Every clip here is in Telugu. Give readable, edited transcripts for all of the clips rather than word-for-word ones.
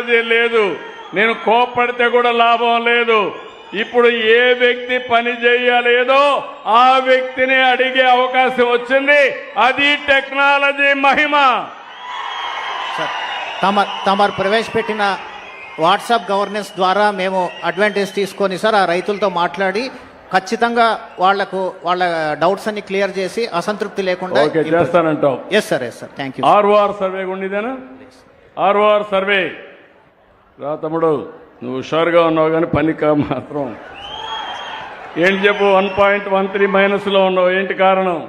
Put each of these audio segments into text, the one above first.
టెక్నాలజీ లేదు. నేను కోప్పడితే కూడా లాభం లేదు. ఇప్పుడు ఏ వ్యక్తి పని చేయలేదో ఆ వ్యక్తిని అడిగే అవకాశం వచ్చింది. అది టెక్నాలజీ మహిమ. సార్ తమరు ప్రవేశపెట్టిన వాట్సాప్ గవర్నెన్స్ ద్వారా మేము అడ్వాంటేజ్ తీసుకొని సార్ ఆ రైతులతో మాట్లాడి ఖచ్చితంగా వాళ్ళ డౌట్స్ అన్ని క్లియర్ చేసి అసంతృప్తి లేకుండా చేస్తానంటావు. Yes sir thank you. ROR survey ఉండేదేనా? ఆర్ఓఆర్ సర్వే రా తమ్ముడు, నువ్వు హుషారుగా ఉన్నావు కానీ పనికి మాత్రం ఏంటి చెప్పు. 1.13 మైనస్లో ఉన్నావు, ఏంటి కారణం?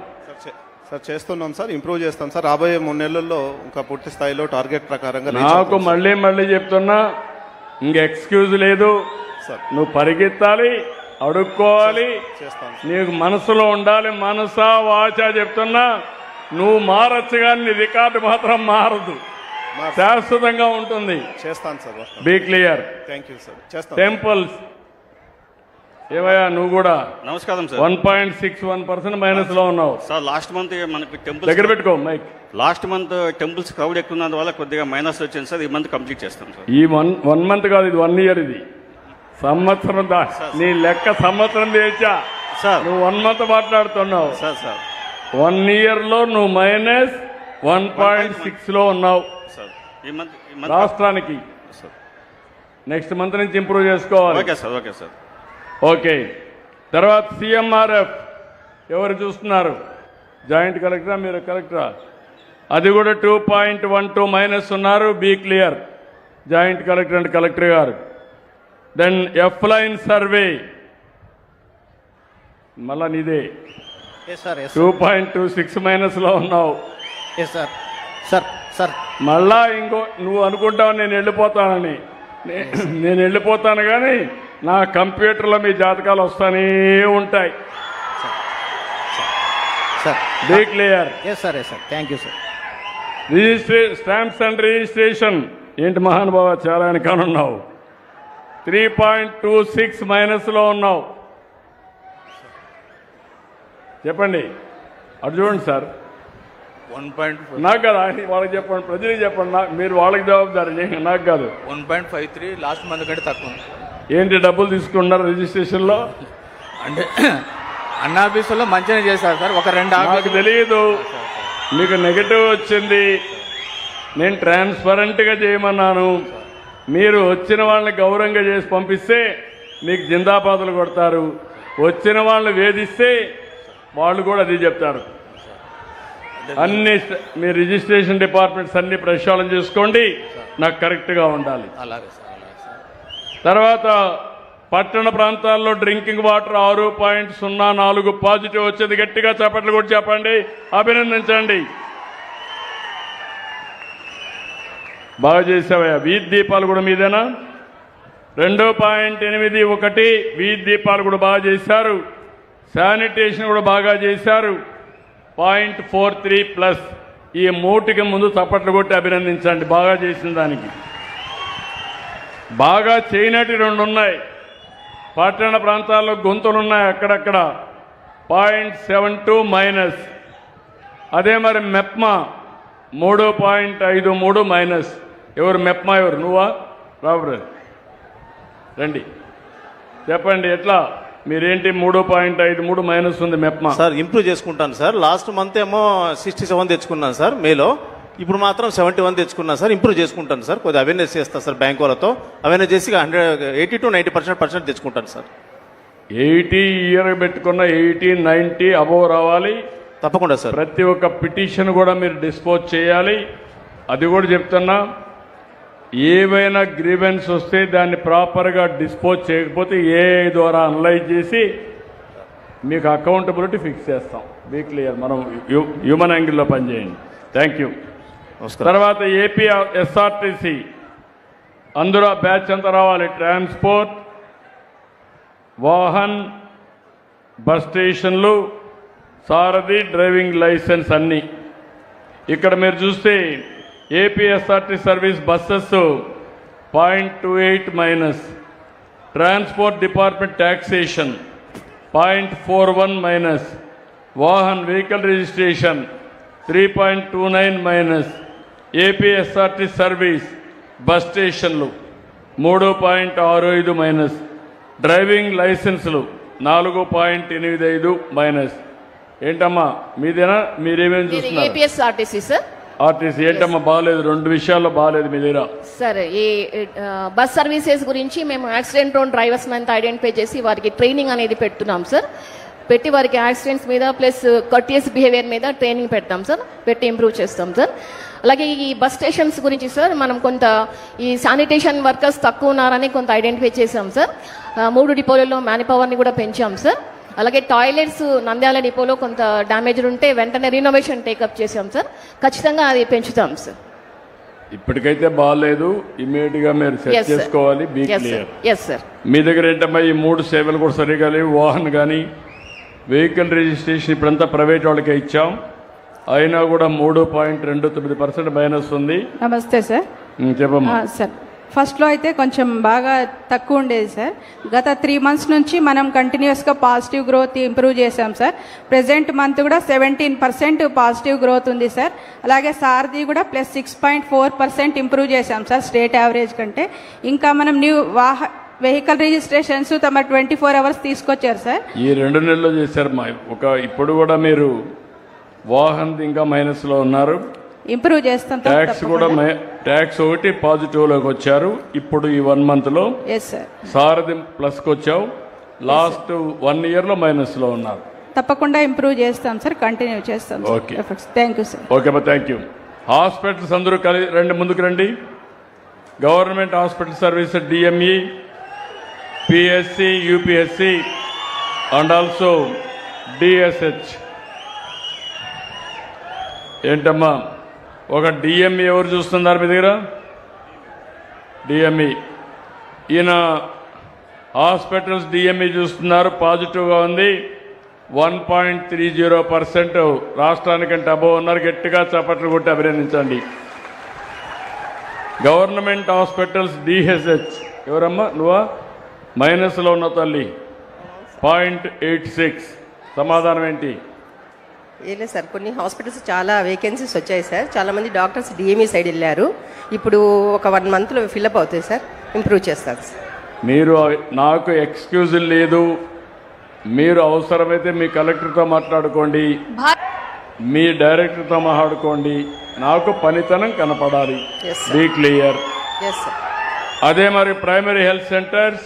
సార్ చేస్తున్నాం సార్, ఇంప్రూవ్ చేస్తాం సార్. రాబోయే 3 నెలల్లో ఇంకా పూర్తి స్థాయిలో టార్గెట్ ప్రకారంగా. నాకు మళ్ళీ చెప్తున్నా, ఇంక ఎక్స్క్యూజ్ లేదు సార్. నువ్వు పరిగెత్తాలి, అడుక్కోవాలి, నీకు మనసులో ఉండాలి. మనసా వాచా చెప్తున్నా, నువ్వు మారచ్చు కానీ నీ రికార్డు మాత్రం మారదు, శాశ్వతంగా ఉంటుంది. చేస్తాను sir. Be clear. Thank you sir. చేస్తాను. టెంపుల్స్ ఏవయ్యా నువ్వు కూడా? నమస్కారం సార్. 1.61% మైనస్ లో ఉన్నావు సార్. లాస్ట్ మంత్ మనకి టెంపుల్స్ దగ్గర పెట్టుకో mic. Last month temples crowd ఎక్కువ ఉన్నందు వల్ల కొద్దిగా మైనస్ వచ్చింది సార్. ఈ మంత్ కంప్లీట్ చేస్తాం సార్. ఈ వన్ మంత్ కాదు, ఇది 1 ఇయర్. ఇది సంవత్సరం నీ లెక్క సంవత్సరం తెచ్చా సార్. నువ్వు 1 మంత్ మాట్లాడుతున్నావు సార్. 1 ఇయర్ లో నువ్వు -1.6 లో ఉన్నావు సార్. ఈ మంత్ రాష్ట్రానికి. నెక్స్ట్ మంత్ నుంచి ఇంప్రూవ్ చేసుకోవాలి. Okay sir. Okay sir. Okay. తర్వాత సిఎంఆర్ఎఫ్ ఎవరు చూస్తున్నారు? జాయింట్ కలెక్టరా మీరు కలెక్టరా? అది కూడా 2.12 మైనస్ ఉన్నారు. Be clear. Joint collector and collector గారు. దెన్ ఎఫ్ లైన్ సర్వే మళ్ళా నీదే 2.26 మైనస్ లో ఉన్నావు. సార్ మళ్ళా ఇంకో నువ్వు అనుకుంటావు నేను వెళ్ళిపోతానని. నేను వెళ్ళిపోతాను కానీ నా కంప్యూటర్లో మీ జాతకాలు వస్తానే ఉంటాయి. Be clear. Thank you sir. Stamps and registration ఏంటి మహానుభావ, చాలా వెనకాలన్నావు. 3.26 మైనస్ లో ఉన్నావు. చెప్పండి, అటు చూడండి సార్. 1.5 నాకు కాదు, వాళ్ళకి చెప్పండి, ప్రజలకు చెప్పండి. మీరు వాళ్ళకి జవాబుదారు, నాకు కాదు. 1.53 లాస్ట్ మంత్ కంటే తక్కువ. ఏంటి డబ్బులు తీసుకున్నారు రిజిస్ట్రేషన్లో? అంటే అన్న ఆఫీసులో మంచిగా చేశారు సార్. ఒక 2 నాకు తెలియదు, మీకు నెగటివ్ వచ్చింది. నేను ట్రాన్స్పరెంట్గా చేయమన్నాను. మీరు వచ్చిన వాళ్ళని గౌరవంగా చేసి పంపిస్తే మీకు జిందాబాదులు కొడతారు. వచ్చిన వాళ్ళని వేధిస్తే వాళ్ళు కూడా అది చెప్తారు. అన్ని మీ రిజిస్ట్రేషన్ డిపార్ట్మెంట్స్ అన్ని ప్రక్షాళన చేసుకోండి, నాకు కరెక్ట్గా ఉండాలి. తర్వాత పట్టణ ప్రాంతాల్లో డ్రింకింగ్ వాటర్ 6.04 పాజిటివ్ వచ్చేది. గట్టిగా చప్పట్లు కూడా చెప్పండి, అభినందించండి. బాగా చేసావయ్యా. వీధి దీపాలు కూడా మీదేనా? 2.81 వీధి దీపాలు కూడా బాగా చేశారు. శానిటేషన్ కూడా బాగా చేశారు. 0.43+. ఈ 3కి ముందు చప్పట్లు కొట్టి అభినందించండి బాగా చేసిన దానికి. బాగా చేయనటి 2 ఉన్నాయి. పట్టణ ప్రాంతాల్లో గొంతులున్నాయి అక్కడక్కడ. 0.72 మైనస్. అదే మరి మెప్మా 3.53 మైనస్. ఎవరు మెప్మా? ఎవరు? నువ్వా? రాబు రండి, చెప్పండి ఎట్లా మీరేంటి? 3.53 మైనస్ ఉంది మెప్మా. సార్ ఇంప్రూవ్ చేసుకుంటాను సార్. లాస్ట్ మంత్ ఏమో 67 తెచ్చుకున్నాను సార్ మేలో. ఇప్పుడు మాత్రం 71 తెచ్చుకున్నాను సార్. ఇంప్రూవ్ చేసుకుంటాను సార్. కొద్దిగా అవేర్నెస్ చేస్తాను సార్. బ్యాంక్ వాళ్ళతో అవేర్నెస్ చేసి 80 to 90% తెచ్చుకుంటాను సార్. 80 ఇయర్ పెట్టుకున్న 80, 90 అబోవ్ రావాలి తప్పకుండా సార్. ప్రతి ఒక్క పిటిషన్ కూడా మీరు డిస్పోజ్ చేయాలి. అది కూడా చెప్తున్నా, ఏవైనా గ్రీవెన్స్ వస్తే దాన్ని ప్రాపర్గా డిస్పోజ్ చేయకపోతే ఏఐ ద్వారా అనలైజ్ చేసి మీకు అకౌంటబిలిటీ ఫిక్స్ చేస్తాం. Be clear. మనం హ్యూమన్ యాంగిల్లో పనిచేయండి. Thank you. తర్వాత ఏపీ ఎస్ఆర్టీసీ అందరూ బ్యాచ్ అంతా రావాలి. ట్రాన్స్పోర్ట్, వాహన్, బస్ స్టేషన్లు, సారథి, డ్రైవింగ్ లైసెన్స్ అన్నీ. ఇక్కడ మీరు చూస్తే APSRT service buses 0.28 minus. Transport department taxation 0.41 minus. Vahan vehicle registration 3.29 minus. APSRT service bus స్టేషన్లు 3.65 మైనస్, డ్రైవింగ్ లైసెన్సులు 4.85 మైనస్. ఏంటమ్మా మీదేనా? మీరేమేమి చూస్తున్నారు? APSRTC sir. ఆర్టీసీ ఏంటమ్మా బాగాలేదు? 2 విషయాల్లో బాగాలేదు మీ దగ్గర. సార్ ఈ బస్ సర్వీసెస్ గురించి మేము యాక్సిడెంట్ ప్రోన్ డ్రైవర్స్ అంతా ఐడెంటిఫై చేసి వారికి ట్రైనింగ్ అనేది పెడుతున్నాం సార్. పెట్టి వారికి యాక్సిడెంట్స్ మీద ప్లస్ కర్టియస్ బిహేవియర్ మీద ట్రైనింగ్ పెడతాం సార్, పెట్టి ఇంప్రూవ్ చేస్తాం సార్. అలాగే ఈ బస్ స్టేషన్స్ గురించి సార్ మనం కొంత ఈ శానిటేషన్ వర్కర్స్ తక్కువ ఉన్నారని కొంత ఐడెంటిఫై చేసాం సార్. 3 డిపోలలో మ్యాన్ పవర్ని కూడా పెంచాం సార్. అలాగే టాయిలెట్స్ నంద్యాల డిపోలో కొంత డ్యామేజ్ ఉంటే వెంటనే రినోవేషన్ టేకప్ చేసాం సార్. ఖచ్చితంగా అది పెంచుతాం సార్. ఇప్పటికైతే బాగాలేదు, ఇమీడియట్ గా మీరు సెట్ Yes, sir. చేసుకోవాలి. Be yes clear. Sir, yes sir. మీ దగ్గర ఏంటమ్మా ఈ 3 సేవలు కూడా సరిగా లేవు. వాహన్ కానీ వెహికల్ రిజిస్ట్రేషన్ ఇప్పుడంతా ప్రైవేట్ వాళ్ళకే ఇచ్చాం, అయినా కూడా 3.29% మైనస్ ఉంది. నమస్తే సార్. చెప్పమ్మా. సార్ ఫస్ట్లో అయితే కొంచెం బాగా తక్కువ ఉండేది సార్. గత 3 months నుంచి మనం కంటిన్యూస్గా పాజిటివ్ గ్రోత్ ఇంప్రూవ్ చేశాం సార్. ప్రెజెంట్ మంత్ కూడా 17% పాజిటివ్ గ్రోత్ ఉంది సార్. అలాగే సారథి కూడా +6.4% ఇంప్రూవ్ చేశాం సార్ స్టేట్ యావరేజ్ కంటే. ఇంకా మనం న్యూ వెహికల్ రిజిస్ట్రేషన్స్ తమ 24 hours తీసుకొచ్చారు సార్. ఈ 2 నెలల్లో చేశారమ్మా. ఇప్పుడు కూడా మీరు వాహన్ ఇంకా మైనస్ లో ఉన్నారు. ఇంప్రూవ్ చేస్తాం సార్, ట్యాక్స్ కూడా ట్యాక్స్ ఒకటి పాజిటివ్ లోకి వచ్చారు. ఇప్పుడు ఈ 1 month లో ఎస్ సార్. సారథి ప్లస్ కి వచ్చావు. లాస్ట్ 1 year లో మైనస్ లో ఉన్నారు. తప్పకుండా ఇంప్రూవ్ చేస్తాం సార్, కంటిన్యూ చేస్తాం. Okay. Thank you sir. Okay అమ్మా, థ్యాంక్ యూ. హాస్పిటల్స్ అందరూ రండి, ముందుకు రండి. Government hospital service DME, PSC, UPSC and also DSH. ఏంటమ్మా ఒక డిఎంఈ ఎవరు చూస్తున్నారు మీ దగ్గర? డిఎంఈ ఈయన హాస్పిటల్స్ డిఎంఈ చూస్తున్నారు, పాజిటివ్గా ఉంది. 1.30% రాష్ట్రానికంటే అబోవ్ ఉన్నారు. గట్టిగా చప్పట్లు కొట్టి అభినందించండి. గవర్నమెంట్ హాస్పిటల్స్ డిహెచ్హెచ్ ఎవరమ్మా? నువ్వా? మైనస్లో ఉన్న తల్లి 0.86. సమాధానం ఏంటి? ఏం లేదు సార్, కొన్ని హాస్పిటల్స్ చాలా వేకెన్సీస్ వచ్చాయి సార్. చాలా మంది డాక్టర్స్ డిఎంఈ సైడ్ వెళ్ళారు. ఇప్పుడు ఒక 1 monthలో ఫిల్అప్ అవుతాయి సార్, ఇంప్రూవ్ చేస్తారు సార్. మీరు నాకు ఎక్స్క్యూజ్ లేదు. మీరు అవసరమైతే మీ కలెక్టర్తో మాట్లాడుకోండి, మీ డైరెక్టర్తో మాట్లాడుకోండి. నాకు పనితనం కనపడాలి. Yes, sir. Be clear. Yes sir. అదే మరి ప్రైమరీ హెల్త్ సెంటర్స్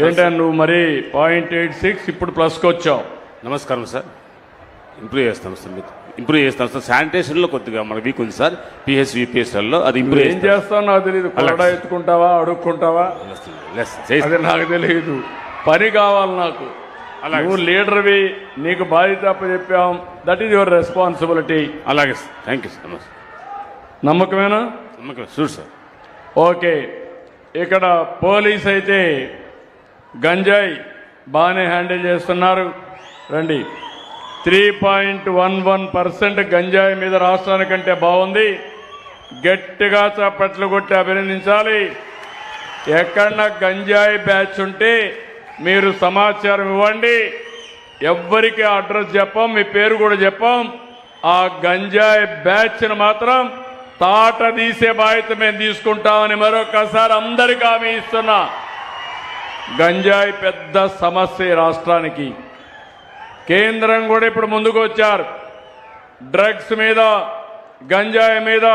ఏంటంటే నువ్వు మరి 0.86 ఇప్పుడు ప్లస్కి వచ్చావు. నమస్కారం సార్. ఇంప్రూవ్ చేస్తాం సార్, ఇంప్రూవ్ చేస్తాం సార్. శానిటేషన్లో కొద్దిగా మన వీక్ ఉంది సార్. పిహెచ్ యూపీఎస్ఎల్లో అది ఇంప్రూవ్ ఏం చేస్తావు నాకు తెలియదు. కొరడా ఎత్తుకుంటావా, అడుక్కుంటావా, అది నాకు తెలియదు. పని కావాలి నాకు. నువ్వు లీడర్వి, నీకు బాధ్యత చెప్పాం. That is your responsibility. అలాగే సార్, థ్యాంక్ యూ సార్. నమస్తే. నమ్మకమేనా? నమ్మకం షూర్ సార్. ఓకే. ఇక్కడ పోలీస్ అయితే గంజాయి బాగానే హ్యాండిల్ చేస్తున్నారు. రండి. 3.11% గంజాయి మీద రాష్ట్రానికంటే బాగుంది. గట్టిగా చప్పట్లు కొట్టి అభినందించాలి. ఎక్కడన్నా గంజాయి బ్యాచ్ ఉంటే మీరు సమాచారం ఇవ్వండి. ఎవ్వరికి అడ్రస్ చెప్పాం, మీ పేరు కూడా చెప్పాం. ఆ గంజాయి బ్యాచ్ను మాత్రం తాట తీసే బాధ్యత మేము తీసుకుంటామని మరొకసారి అందరికీ హామీ ఇస్తున్నా. గంజాయి పెద్ద సమస్య రాష్ట్రానికి. కేంద్రం కూడా ఇప్పుడు ముందుకు వచ్చారు. డ్రగ్స్ మీద, గంజాయి మీద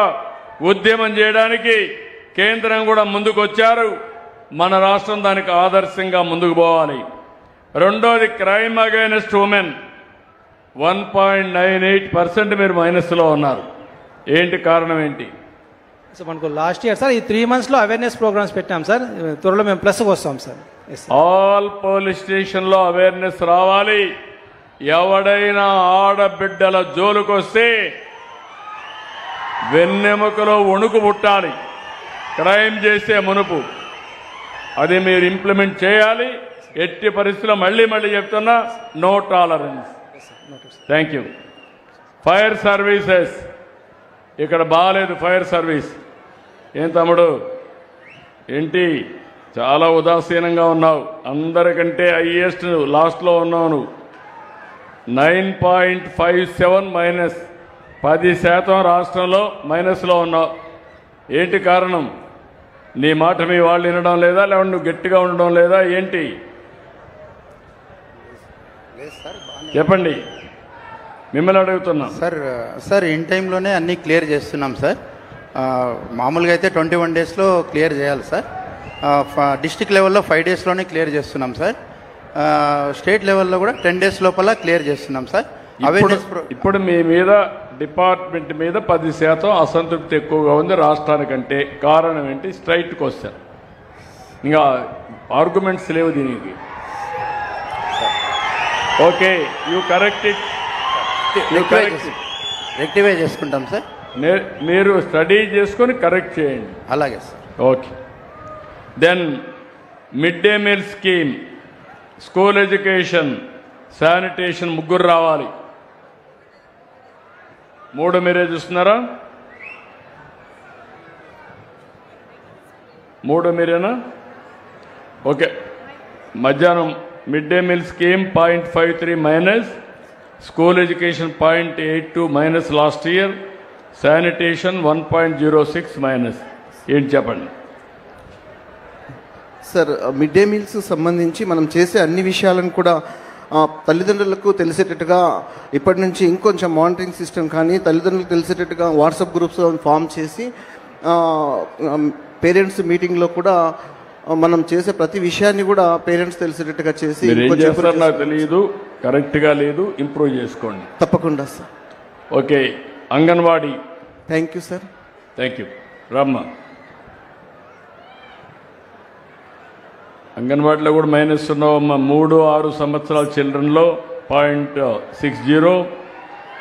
ఉద్యమం చేయడానికి కేంద్రం కూడా ముందుకు వచ్చారు. మన రాష్ట్రం దానికి ఆదర్శంగా ముందుకు పోవాలి. రెండోది క్రైమ్ అగైనెస్ట్ ఉమెన్ 1.98% మీరు మైనస్లో ఉన్నారు. ఏంటి కారణం ఏంటి? సో మనకు లాస్ట్ ఇయర్ సార్ ఈ 3 monthsలో అవేర్నెస్ ప్రోగ్రామ్స్ పెట్టాం సార్. త్వరలో మేము ప్లస్కి వస్తాం సార్. ఆల్ పోలీస్ స్టేషన్లో అవేర్నెస్ రావాలి. ఎవడైనా ఆడబిడ్డల జోలుకొస్తే వెన్నెముకలో వణుకు పుట్టాలి క్రైమ్ చేసే మునుపు. అది మీరు ఇంప్లిమెంట్ చేయాలి. ఎట్టి పరిస్థితుల్లో మళ్ళీ చెప్తున్నా, no tolerance. Thank you. Fire services ఇక్కడ బాగాలేదు. ఫైర్ సర్వీస్ ఏం తమ్ముడు ఏంటి చాలా ఉదాసీనంగా ఉన్నావు. అందరికంటే హైయెస్ట్ లాస్ట్లో ఉన్నావు నువ్వు. 9.57 మైనస్, 10% రాష్ట్రంలో మైనస్లో ఉన్నావు. ఏంటి కారణం? నీ మాట మీ వాళ్ళు వినడం లేదా, లేకుంటే నువ్వు గట్టిగా ఉండడం లేదా, ఏంటి చెప్పండి, మిమ్మల్ని అడుగుతున్నా. సార్ ఇన్ టైంలోనే అన్నీ క్లియర్ చేస్తున్నాం సార్. మామూలుగా అయితే 21 డేస్లో క్లియర్ చేయాలి సార్. డిస్టిక్ లెవెల్లో 5 డేస్లోనే క్లియర్ చేస్తున్నాం సార్. స్టేట్ లెవెల్లో కూడా 10 డేస్ లోపల క్లియర్ చేస్తున్నాం సార్. ఇప్పుడు మీ మీద డిపార్ట్మెంట్ మీద 10% అసంతృప్తి ఎక్కువగా ఉంది రాష్ట్రానికంటే. కారణం ఏంటి? స్ట్రైట్ క్వశ్చన్, ఇంకా ఆర్గ్యుమెంట్స్ లేవు దీనికి. Okay, you correct it. Rectify చేసుకుంటాం సార్. మీరు స్టడీ చేసుకొని కరెక్ట్ చేయండి. అలాగే sir. Okay. Then mid day meal scheme, school education, sanitation ముగ్గురు రావాలి. 3 మీరే చూస్తున్నారా? 3 మీరేనా? ఓకే. మధ్యాహ్నం mid day meal scheme 0.53 minus, school education 0.82 minus last year, sanitation 1.06 minus. ఏంటి చెప్పండి సార్. మిడ్ డే మీల్స్ సంబంధించి మనం చేసే అన్ని విషయాలను కూడా తల్లిదండ్రులకు తెలిసేటట్టుగా ఇప్పటి నుంచి ఇంకొంచెం మానిటరింగ్ సిస్టమ్ కానీ తల్లిదండ్రులకు తెలిసేటట్టుగా వాట్సాప్ గ్రూప్స్ ఫామ్ చేసి పేరెంట్స్ మీటింగ్లో కూడా మనం చేసే ప్రతి విషయాన్ని కూడా పేరెంట్స్ తెలిసేటట్టుగా చేసి నాకు తెలియదు, కరెక్ట్గా లేదు, ఇంప్రూవ్ చేసుకోండి. తప్పకుండా sir. Okay. Anganwadi. Thank you sir. Thank you. రమ్మ. అంగన్వాడీలో కూడా మైనస్ ఉన్నావమ్మా. 3-6 సంవత్సరాల చిల్డ్రన్లో 0.60,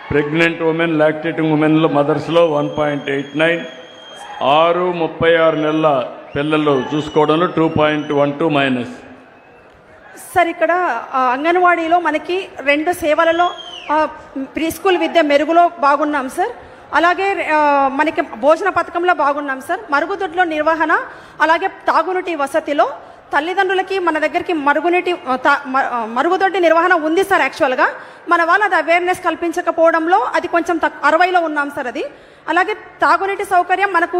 ప్రెగ్నెంట్ ఉమెన్, లాక్టేటింగ్ ఉమెన్లో మదర్స్లో 1.89, 6-36 నెలల పిల్లలు చూసుకోవడంలో 2.12 మైనస్. సార్ ఇక్కడ అంగన్వాడీలో మనకి 2 సేవలలో ప్రీ స్కూల్ విద్య మెరుగులో బాగున్నాం సార్. అలాగే మనకి భోజన పథకంలో బాగున్నాం సార్. మరుగుదొడ్లో నిర్వహణ, అలాగే తాగునీటి వసతిలో తల్లిదండ్రులకి మన దగ్గరికి మరుగుదొడ్డి నిర్వహణ ఉంది సార్. యాక్చువల్గా మన వాళ్ళు అది అవేర్నెస్ కల్పించకపోవడంలో అది కొంచెం 60లో ఉన్నాం సార్ అది. అలాగే తాగునీటి సౌకర్యం మనకు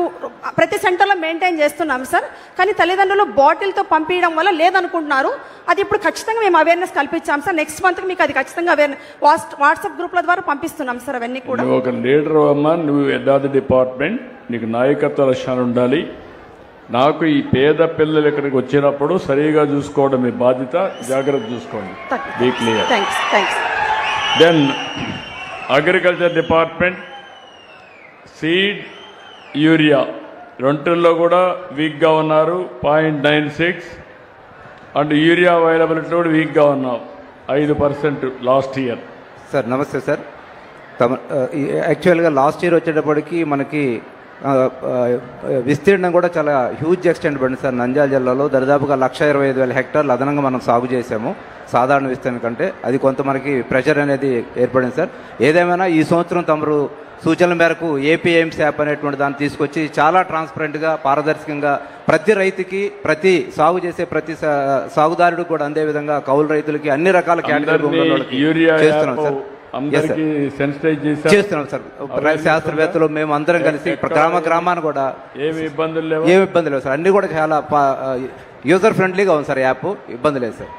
ప్రతి సెంటర్లో మెయింటైన్ చేస్తున్నాం సార్. కానీ తల్లిదండ్రులు బాటిల్తో పంపించడం వల్ల లేదనుకుంటున్నారు. అది ఇప్పుడు ఖచ్చితంగా మేము అవేర్నెస్ కల్పించాం సార్. నెక్స్ట్ మంత్కి మీకు అది ఖచ్చితంగా వాట్సాప్ గ్రూప్ల ద్వారా పంపిస్తున్నాం సార్. అవన్నీ కూడా నువ్వు ఒక లీడర్ అమ్మా, నువ్వు హెడ్ ఆఫ్ ది డిపార్ట్మెంట్, నీకు నాయకత్వ లక్షణాలు ఉండాలి. నాకు ఈ పేద పిల్లలు ఇక్కడికి వచ్చినప్పుడు సరిగా చూసుకోవడం మీ బాధ్యత. జాగ్రత్త చూసుకోండి. Be clear. Then agriculture department, seed, urea రెండుల్లో కూడా వీక్గా ఉన్నారు. 0.96 అండ్ యూరియా అవైలబిలిటీ కూడా వీక్గా ఉన్నావు. 5% లాస్ట్ ఇయర్. సార్ నమస్తే సార్. యాక్చువల్గా లాస్ట్ ఇయర్ వచ్చేటప్పటికి మనకి విస్తీర్ణం కూడా చాలా హ్యూజ్ ఎక్స్టెంట్ పడింది సార్. నంద్యాల జిల్లాలో దాదాపుగా 1,25,000 హెక్టార్లు అదనంగా మనం సాగు చేసాము సాధారణ విస్తీర్ణం కంటే. అది కొంత మనకి ప్రెషర్ అనేది ఏర్పడింది సార్. ఏదేమైనా ఈ సంవత్సరం తమరు సూచనల మేరకు ఏపీఎంసీ యాప్ అనేటువంటి దాన్ని తీసుకొచ్చి చాలా ట్రాన్స్పరెంట్గా, పారదర్శకంగా ప్రతి రైతుకి, ప్రతి సాగు చేసే ప్రతి సాగుదారుడు కూడా అందే విధంగా కౌలు రైతులకి అన్ని రకాల కేటగిరీ చేస్తున్నాం సార్. చేస్తున్నాం సార్. శాస్త్రవేత్తలు మేము అందరం కలిసి గ్రామాన్ని కూడా ఏమి ఇబ్బందులు లేవు సార్. అన్ని కూడా చాలా యూజర్ ఫ్రెండ్లీగా ఉంది సార్ యాప్. ఇబ్బంది లేదు sir.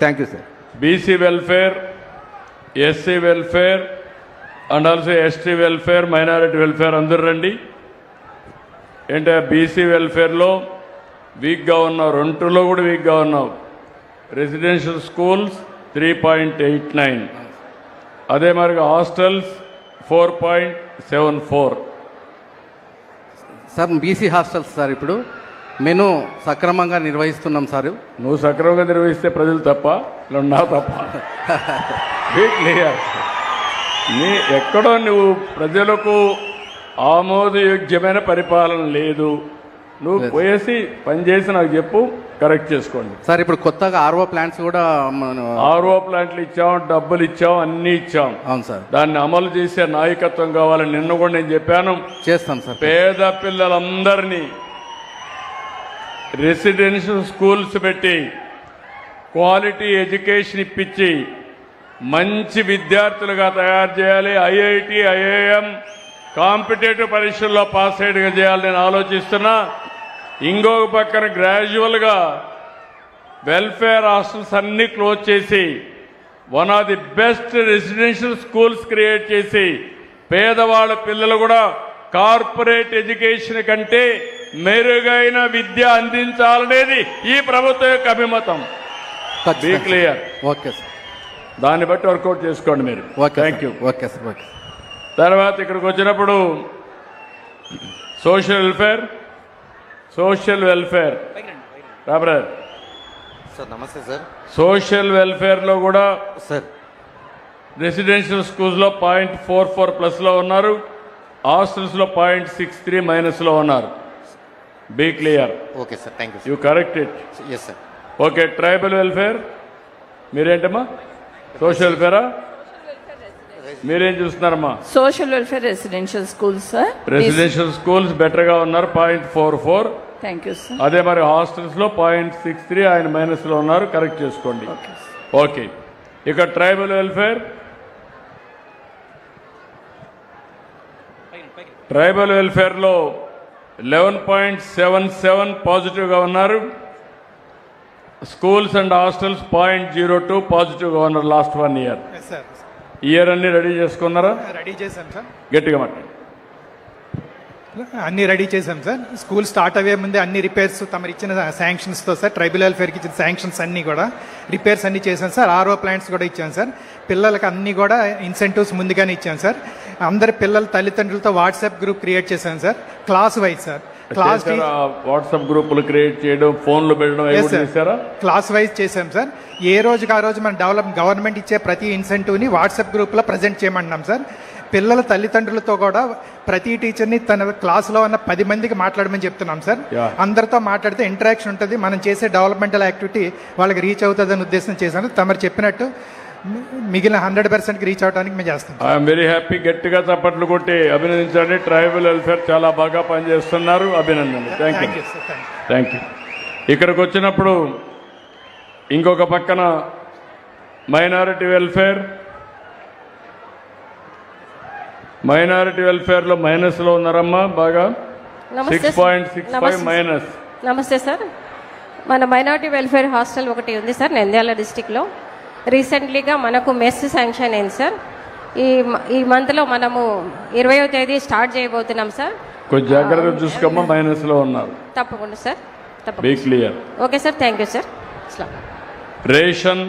Thank you sir. BC welfare, SC welfare and also ST welfare, minority welfare అందరూ రండి. ఏంటంటే బీసీ వెల్ఫేర్లో వీక్గా ఉన్నావు, 2లో కూడా వీక్గా ఉన్నావు. రెసిడెన్షియల్ స్కూల్స్ 3.89, అదే మరిగా hostels 4.74. Sir BC hostels sir ఇప్పుడు మెను సక్రమంగా నిర్వహిస్తున్నాం సార్. నువ్వు సక్రమంగా నిర్వహిస్తే ప్రజలు తప్ప, నా తప్ప? క్లియర్. ఎక్కడో నువ్వు ప్రజలకు ఆమోదయోగ్యమైన పరిపాలన లేదు. నువ్వు పోయేసి పనిచేసి నాకు చెప్పు, కరెక్ట్ చేసుకోండి సార్. ఇప్పుడు కొత్తగా ఆర్ఓ ప్లాంట్స్ కూడా ఆర్ఓ ప్లాంట్లు ఇచ్చాం, డబ్బులు ఇచ్చాం, అన్ని ఇచ్చాం. అవును సార్. దాన్ని అమలు చేసే నాయకత్వం కావాలని నిన్న కూడా నేను చెప్పాను. చేస్తాం సార్. పేద పిల్లలందరినీ రెసిడెన్షియల్ స్కూల్స్ పెట్టి క్వాలిటీ ఎడ్యుకేషన్ ఇప్పించి మంచి విద్యార్థులుగా తయారు చేయాలి. ఐఐటి, ఐఐఎం, కాంపిటేటివ్ పరీక్షల్లో పాస్ అయ్యేట్టుగా చేయాలని నేను ఆలోచిస్తున్నా. ఇంకొక పక్కన గ్రాడ్యువల్గా వెల్ఫేర్ హాస్టల్స్ అన్ని క్లోజ్ చేసి one of the best residential schools create చేసి పేదవాళ్ళ పిల్లలు కూడా కార్పొరేట్ ఎడ్యుకేషన్ కంటే మెరుగైన విద్య అందించాలనేది ఈ ప్రభుత్వం యొక్క అభిమతం. Be clear. Okay sir. దాన్ని బట్టి వర్కౌట్ చేసుకోండి మీరు. Thank you. Okay sir. Okay. తర్వాత ఇక్కడికి వచ్చినప్పుడు సోషల్ వెల్ఫేర్ బ్రదర్ సార్ నమస్తే సార్. సోషల్ వెల్ఫేర్లో కూడా సార్ రెసిడెన్షియల్ స్కూల్స్లో 0.44 ప్లస్లో ఉన్నారు, హాస్టల్స్లో 0.63 మైనస్లో ఉన్నారు. Be clear. Okay sir. Thank you. You correct it. Yes sir. Okay. Tribal welfare మీరేంటమ్మా? సోషల్ వెల్ఫేరా? మీరేం చూస్తున్నారమ్మా? Social welfare residential schools sir. Residential schools బెటర్గా ఉన్నారు, 0.44. Thank you sir. అదే మరి హాస్టల్స్లో 0.63 ఆయన మైనస్లో ఉన్నారు. కరెక్ట్ చేసుకోండి. ఓకే. ఇక ట్రైబల్ వెల్ఫేర్ లో 11.77 పాజిటివ్గా ఉన్నారు. స్కూల్స్ అండ్ హాస్టల్స్ 0.02 పాజిటివ్గా ఉన్నారు లాస్ట్ 1 ఇయర్. ఇయర్ అన్ని రెడీ చేసుకున్నారా? రెడీ చేశాం సార్. గట్టిగా మాట్లాడు. అన్ని రెడీ చేశాం సార్. స్కూల్ స్టార్ట్ అయ్యే ముందే అన్ని రిపేర్స్ తమరు ఇచ్చిన శాంక్షన్స్తో సార్, ట్రైబల్ వెల్ఫేర్కి ఇచ్చిన శాంక్షన్స్ అన్నీ కూడా రిపేర్స్ అన్ని చేశాం సార్. RO ప్లాంట్స్ కూడా ఇచ్చాం సార్. పిల్లలకి అన్ని కూడా ఇన్సెంటివ్స్ ముందుగానే ఇచ్చాం సార్. అందరి పిల్లల తల్లిదండ్రులతో వాట్సాప్ గ్రూప్ క్రియేట్ చేశాం sir, class wise sir. Class WhatsApp గ్రూపులు క్రియేట్ చేయడం, ఫోన్లు పెట్టడం చేశారా? క్లాస్ వైజ్ చేశాం సార్. ఏ రోజుకి ఆ రోజు మన గవర్నమెంట్ ఇచ్చే ప్రతి ఇన్సెంటివ్ని వాట్సాప్ గ్రూప్లో ప్రజెంట్ చేయమంటున్నాం సార్. పిల్లల తల్లిదండ్రులతో కూడా ప్రతి టీచర్ని తన క్లాస్లో ఉన్న 10 మందికి మాట్లాడమని చెప్తున్నాం సార్. అందరితో మాట్లాడితే ఇంటరాక్షన్ ఉంటుంది, మనం చేసే డెవలప్మెంటల్ యాక్టివిటీ వాళ్ళకి రీచ్ అవుతుందని ఉద్దేశం చేశాను. తమరు చెప్పినట్టు మిగిలిన 100%కి రీచ్ అవడానికి మేము చేస్తాం. I'm very happy. గట్టిగా చప్పట్లు కొట్టి అభినందించండి. ట్రైబల్ వెల్ఫేర్ చాలా బాగా పనిచేస్తున్నారు. అభినందనలు. Thank you. Thank you. ఇక్కడికి వచ్చినప్పుడు ఇంకొక పక్కన మైనారిటీ వెల్ఫేర్లో మైనస్లో ఉన్నారమ్మా బాగా. 6.65 మైనస్. నమస్తే సార్. మన మైనారిటీ వెల్ఫేర్ హాస్టల్ ఒకటి ఉంది సార్ నంద్యాల డిస్టిక్లో. రీసెంట్లీగా మనకు మెస్ శాంక్షన్ అయింది సార్. ఈ మంత్లో మనము 20వ తేదీ స్టార్ట్ చేయబోతున్నాం సార్. కొంచెం జాగ్రత్తగా చూసుకోమ్మా. మైనస్లో ఉన్నారు. తప్పకుండా sir. Be clear. Okay sir. Thank you sir. Ration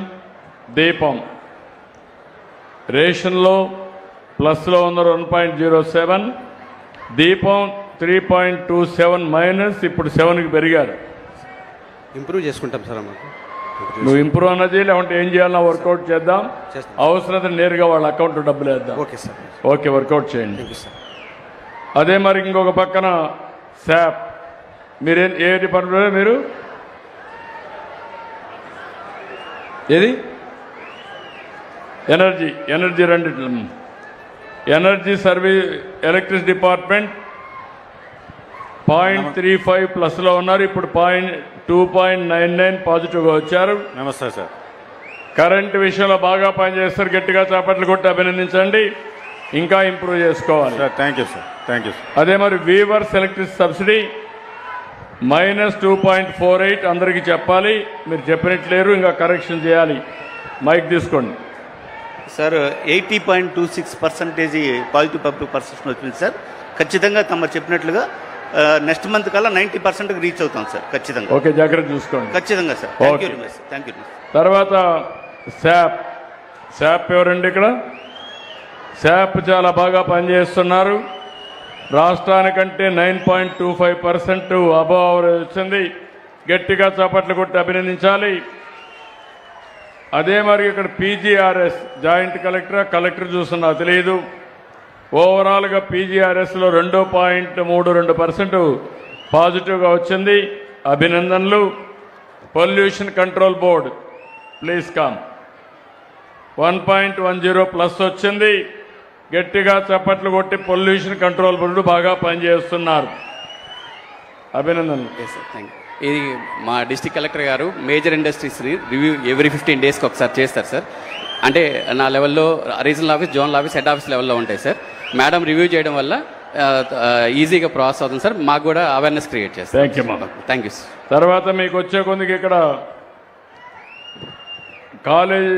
Deepam రేషన్లో ప్లస్లో ఉన్నారు 1.07, దీపం 3.27 మైనస్. ఇప్పుడు 7కి పెరిగారు. ఇంప్రూవ్ చేసుకుంటాం సార్. నువ్వు ఇంప్రూవ్ అన్నది లేకుంటే ఏం చేయాలన్నా వర్కౌట్ చేద్దాం. అవసరత నేరుగా వాళ్ళ అకౌంట్ డబ్బులు వేద్దాం. Okay sir. ఓకే. వర్కౌట్ చేయండి. అదే మరి ఇంకొక పక్కన శాప్. మీరేం ఏ డిపార్ట్మెంట్ మీరు? ఏది? ఎనర్జీ రెండిట్లో. ఎనర్జీ సర్వీస్ ఎలక్ట్రిసిటీ డిపార్ట్మెంట్ 0.35 ప్లస్లో ఉన్నారు. ఇప్పుడు 2.99 పాజిటివ్గా వచ్చారు. నమస్తే సార్. కరెంట్ విషయంలో బాగా పనిచేస్తారు. గట్టిగా చప్పట్లు కొట్టి అభినందించండి. ఇంకా ఇంప్రూవ్ చేసుకోవాలి. Thank you sir. Thank you. అదే మరి వీవర్స్ ఎలక్ట్రిసిటీ సబ్సిడీ -2.48 అందరికీ చెప్పాలి. మీరు చెప్పినట్లేరు, ఇంకా కరెక్షన్ చేయాలి. మైక్ తీసుకోండి సార్. 80.26% పాజిటివ్ పబ్లిక్ పర్సెప్షన్ వచ్చింది సార్. ఖచ్చితంగా తమరు చెప్పినట్లుగా నెక్స్ట్ మంత్ కల్లా 90%కి రీచ్ అవుతాం సార్. ఖచ్చితంగా. ఓకే. జాగ్రత్త చూసుకోండి. ఖచ్చితంగా సార్. Thank you. తర్వాత శాప్ ఎవరండి ఇక్కడ? శాప్ చాలా బాగా పనిచేస్తున్నారు. రాష్ట్రానికంటే 9.25% అబవ్ అవరేజ్ వచ్చింది. గట్టిగా చప్పట్లు కొట్టి అభినందించాలి. అదే మరి ఇక్కడ PGRS జాయింట్ కలెక్టర్ చూస్తున్నా తెలియదు. ఓవరాల్గా PGRSలో 2.32% పాజిటివ్గా వచ్చింది. అభినందనలు. Pollution control board please come 1.10 plus వచ్చింది. గట్టిగా చప్పట్లు కొట్టి పొల్యూషన్ కంట్రోల్ బోర్డు బాగా పనిచేస్తున్నారు. అభినందనలు. ఇది మా డిస్ట్రిక్ట్ కలెక్టర్ గారు మేజర్ ఇండస్ట్రీస్ రివ్యూ ఎవ్రీ 15 డేస్కి ఒకసారి చేస్తారు సార్. అంటే నా లెవెల్లో regional office, zonal office, head office లెవెల్లో ఉంటాయి సార్. మేడం రివ్యూ చేయడం వల్ల ఈజీగా ప్రాసెస్ అవుతుంది సార్. మాకు కూడా అవేర్నెస్ క్రియేట్ చేస్తాం. Thank you madam. Thank you sir. తర్వాత మీకు వచ్చే కొందికి ఇక్కడ కాలేజ్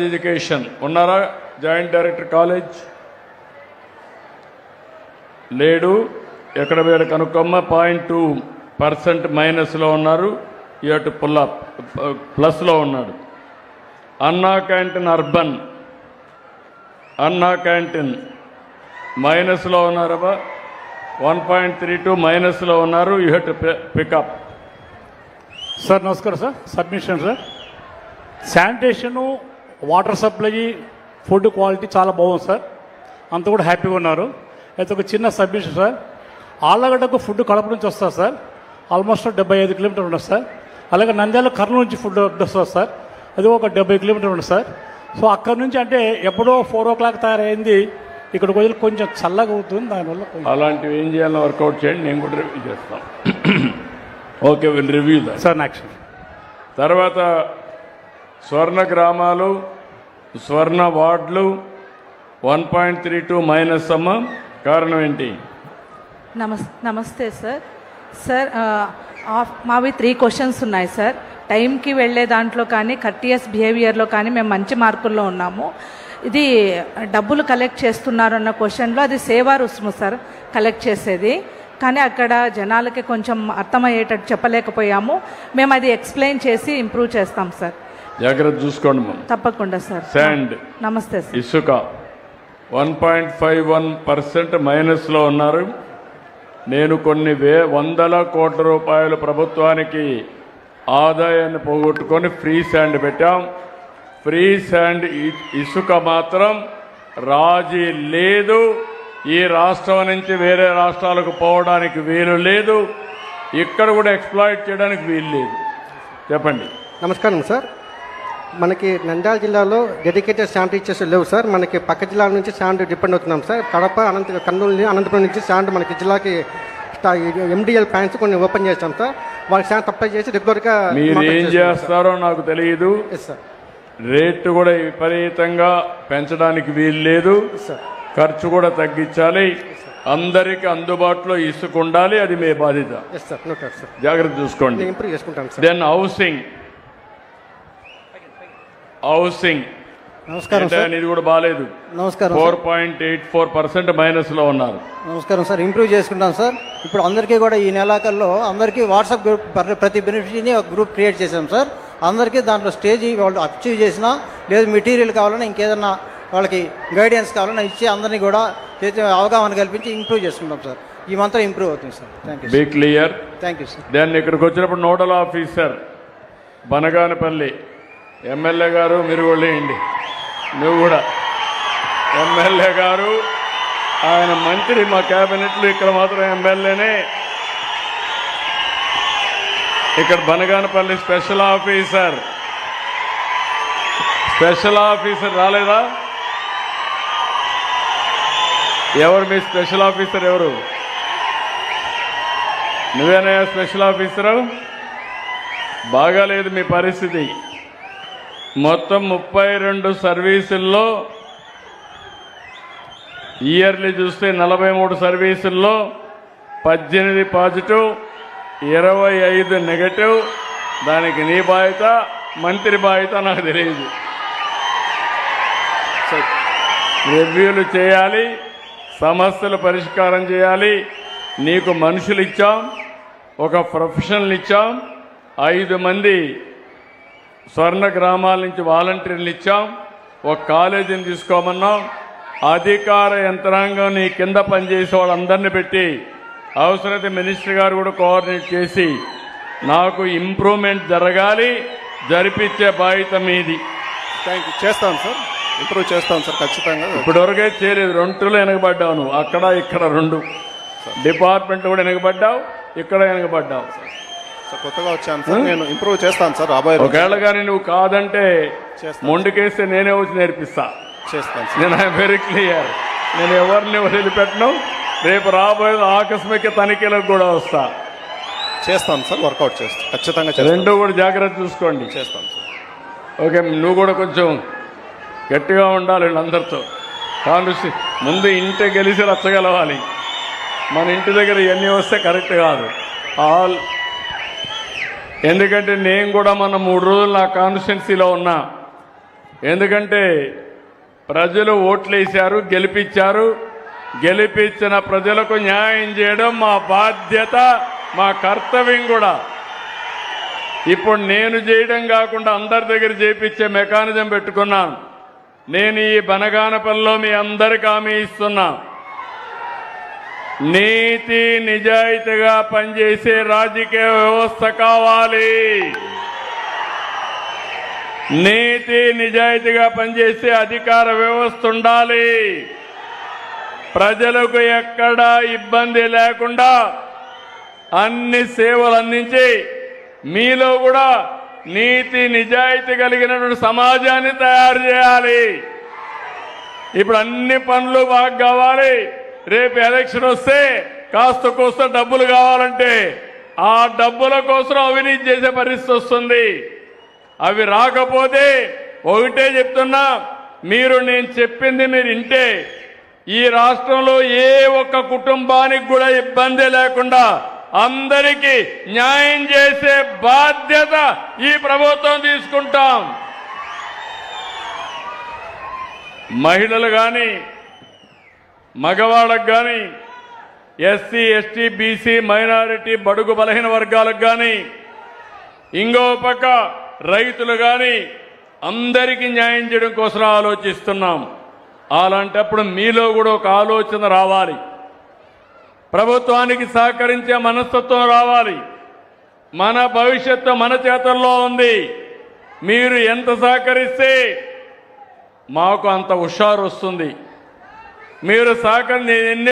ఎడ్యుకేషన్ ఉన్నారా? జాయింట్ డైరెక్టర్ కాలేజ్ లేడు. ఎక్కడ వేరే కనుక్కోమ్మ. 0.2% మైనస్లో ఉన్నారు. ఇటు పుల్లప్ ప్లస్లో ఉన్నాడు. అన్నా క్యాంటీన్ అర్బన్ మైనస్లో ఉన్నారబ్బా. 1.32 మైనస్లో ఉన్నారు. You have to pick up. Sir నమస్కారం sir. Submission sir. Sanitation, water supply, food quality చాలా బాగుంది సార్. అంతా కూడా హ్యాపీగా ఉన్నారు. అయితే ఒక చిన్న సబ్మిషన్ సార్. ఆళ్ళగడ్డకు ఫుడ్ కడప నుంచి వస్తుంది సార్. ఆల్మోస్ట్ 75 కిలోమీటర్లు ఉంటుంది సార్. అలాగే నంద్యాల కర్నూలు నుంచి ఫుడ్ వస్తుంది సార్. అది ఒక 70 కిలోమీటర్లు ఉంటుంది సార్. సో అక్కడ నుంచి అంటే ఎప్పుడో 4 o'clock తయారైంది. ఇక్కడికి వదిలి కొంచెం చల్లగా అవుతుంది. దానివల్ల అలాంటివి ఏం చేయాలో వర్కౌట్ చేయండి. నేను కూడా రివ్యూ చేస్తాను. Okay, will review sir. Action తర్వాత స్వర్ణ గ్రామాలు, స్వర్ణ వార్డులు 1.32 మైనస్ అమ్మ. కారణం ఏంటి? నమస్తే సార్. సార్ మావి 3 క్వశ్చన్స్ ఉన్నాయి సార్. టైంకి వెళ్ళే దాంట్లో కానీ కర్టియస్ బిహేవియర్లో కానీ మేము మంచి మార్కుల్లో ఉన్నాము. ఇది డబ్బులు కలెక్ట్ చేస్తున్నారు అన్న క్వశ్చన్లో అది సేవా రుసుము సార్ కలెక్ట్ చేసేది. కానీ అక్కడ జనాలకి కొంచెం అర్థమయ్యేటట్టు చెప్పలేకపోయాము. మేము అది ఎక్స్ప్లెయిన్ చేసి ఇంప్రూవ్ చేస్తాం సార్. జాగ్రత్త చూసుకోండి. తప్పకుండా సార్. శాండ్, నమస్తే సార్. ఇసుక 1.51% మైనస్లో ఉన్నారు. నేను కొన్ని వందల కోట్ల రూపాయలు ప్రభుత్వానికి ఆదాయాన్ని పోగొట్టుకొని ఫ్రీ శాండ్ పెట్టాం. ఫ్రీ శాండ్ ఇసుక మాత్రం రాజీ లేదు. ఈ రాష్ట్రం నుంచి వేరే రాష్ట్రాలకు పోవడానికి వీలు లేదు. ఇక్కడ కూడా ఎక్స్ప్లాయిట్ చేయడానికి వీలు లేదు. చెప్పండి. నమస్కారం సార్. మనకి నంద్యాల జిల్లాలో డెడికేటెడ్ శాండ్ టీచర్స్ లేవు సార్. మనకి పక్క జిల్లాల నుంచి శాండ్ డిపెండ్ అవుతున్నాం సార్. కడప, కర్నూలు, అనంతపురం నుంచి శాండ్ మనకి జిల్లాకి MDL ప్లాంట్స్ కొన్ని ఓపెన్ చేస్తాం సార్. వాళ్ళకి శాండ్ సప్లై చేసి రెగ్యులర్గా మీరు ఏం చేస్తారో నాకు తెలియదు. రేటు కూడా విపరీతంగా పెంచడానికి వీలు లేదు. ఖర్చు కూడా తగ్గించాలి. అందరికీ అందుబాటులో ఇసుక ఉండాలి. అది మీ బాధ్యత. జాగ్రత్త చూసుకోండి. దెన్ హౌసింగ్ నమస్కారం సార్. ఇది కూడా బాగాలేదు. నమస్కారం. 4.84% మైనస్లో ఉన్నారు. నమస్కారం సార్. ఇంప్రూవ్ చేసుకుంటాం సార్. ఇప్పుడు అందరికీ కూడా ఈ నెలాఖరులో అందరికీ వాట్సాప్ గ్రూప్ ప్రతి బెనిఫిషరీని ఒక గ్రూప్ క్రియేట్ చేశాం సార్. అందరికీ దాంట్లో స్టేజ్ వాళ్ళు అచీవ్ చేసినా లేదు మెటీరియల్ కావాలన్నా ఇంకేదన్నా వాళ్ళకి గైడెన్స్ కావాలన్నా ఇచ్చి అందరినీ కూడా అవగాహన కల్పించి ఇంప్రూవ్ చేసుకుంటాం సార్. ఈ మంత్రం ఇంప్రూవ్ అవుతుంది sir. Thank you. Be clear. Thank you sir. Then ఇక్కడికి వచ్చినప్పుడు నోడల్ ఆఫీసర్ బనగానపల్లి ఎమ్మెల్యే గారు, మీరు కూడా వేయండి. నువ్వు కూడా ఎమ్మెల్యే గారు, ఆయన మంత్రి మా క్యాబినెట్లో. ఇక్కడ మాత్రం ఎమ్మెల్యేనే. ఇక్కడ బనగానపల్లి స్పెషల్ ఆఫీసర్ రాలేదా? ఎవరు మీ స్పెషల్ ఆఫీసర్? ఎవరు? నువ్వేనా స్పెషల్ ఆఫీసరు? బాగాలేదు మీ పరిస్థితి. మొత్తం 32 సర్వీసుల్లో ఇయర్లీ చూస్తే 43 సర్వీసుల్లో 18 పాజిటివ్, 25 నెగటివ్. దానికి నీ బాధ్యత, మంత్రి బాధ్యత నాకు తెలియదు. రివ్యూలు చేయాలి, సమస్యలు పరిష్కారం చేయాలి. నీకు మనుషులు ఇచ్చాం, ఒక ప్రొఫెషనల్ ఇచ్చాం, 5 మంది స్వర్ణ గ్రామాల నుంచి వాలంటీర్లు ఇచ్చాం, ఒక కాలేజీని తీసుకోమన్నాం. అధికార యంత్రాంగం నీ కింద పనిచేసే వాళ్ళందరినీ పెట్టి అవసరమైతే మినిస్టర్ గారు కూడా కోఆర్డినేట్ చేసి నాకు ఇంప్రూవ్మెంట్ జరగాలి, జరిపించే బాధ్యత మీది. Thank you. చేస్తాను సార్. ఇంప్రూవ్ చేస్తాను సార్ ఖచ్చితంగా. ఇప్పటివరకే చేయలేదు. 2లో వెనకబడ్డావు నువ్వు. అక్కడ ఇక్కడ 2 డిపార్ట్మెంట్ కూడా వెనకబడ్డావు, ఇక్కడ వెనకబడ్డావు. కొత్తగా వచ్చాను సార్. నేను ఇంప్రూవ్ చేస్తాను సార్. రాబోయే ఒకవేళ కానీ నువ్వు కాదంటే మొండికేస్తే నేనే వచ్చి నేర్పిస్తా. చేస్తాను. నేను ఐఎమ్ వెరీ క్లియర్. నేను ఎవరిని వదిలిపెట్టను. రేపు రాబోయే ఆకస్మిక తనిఖీలకు కూడా వస్తా. చేస్తాను సార్. వర్కౌట్ చేస్తాను ఖచ్చితంగా. 2 కూడా జాగ్రత్త చూసుకోండి. చేస్తాను సార్. ఓకే, నువ్వు కూడా కొంచెం గట్టిగా ఉండాలి వీళ్ళందరితో. కాంగ్రెస్ ముందు ఇంటి గెలిచి రచ్చగలవాలి. మన ఇంటి దగ్గర ఇవన్నీ వస్తే కరెక్ట్ కాదు. ఎందుకంటే నేను కూడా మన 3 రోజులు నా కాన్స్టిట్యున్సీలో ఉన్నా. ఎందుకంటే ప్రజలు ఓట్లేశారు, గెలిపించారు. గెలిపించిన ప్రజలకు న్యాయం చేయడం మా బాధ్యత, మా కర్తవ్యం కూడా. ఇప్పుడు నేను చేయడం కాకుండా అందరి దగ్గర చేయించే మెకానిజం పెట్టుకున్నాను. నేను ఈ బనగానపల్లిలో మీ అందరికీ హామీ ఇస్తున్నా, నీతి నిజాయితీగా పనిచేసే రాజకీయ వ్యవస్థ కావాలి. నీతి నిజాయితీగా పనిచేసే అధికార వ్యవస్థ ఉండాలి. ప్రజలకు ఎక్కడా ఇబ్బంది లేకుండా అన్ని సేవలు అందించి మీలో కూడా నీతి నిజాయితీ కలిగినటువంటి సమాజాన్ని తయారు చేయాలి. ఇప్పుడు అన్ని పనులు బాగా కావాలి. రేపు ఎలక్షన్ వస్తే కాస్త కోస్త డబ్బులు కావాలంటే ఆ డబ్బుల కోసం అవినీతి చేసే పరిస్థితి వస్తుంది. అవి రాకపోతే ఒకటే చెప్తున్నా, మీరు నేను చెప్పింది మీరు వింటే ఈ రాష్ట్రంలో ఏ ఒక్క కుటుంబానికి కూడా ఇబ్బంది లేకుండా అందరికీ న్యాయం చేసే బాధ్యత ఈ ప్రభుత్వం తీసుకుంటాం. మహిళలు కానీ, మగవాళ్ళకు కానీ, ఎస్సీ ఎస్టీ బీసీ మైనారిటీ బడుగు బలహీన వర్గాలకు కానీ, ఇంకో పక్క రైతులు కానీ అందరికీ న్యాయం చేయడం కోసం ఆలోచిస్తున్నాం. అలాంటప్పుడు మీలో కూడా ఒక ఆలోచన రావాలి. ప్రభుత్వానికి సహకరించే మనస్తత్వం రావాలి. మన భవిష్యత్తు మన చేతుల్లో ఉంది. మీరు ఎంత సహకరిస్తే మాకు అంత హుషారు వస్తుంది. మీరు సహకరించి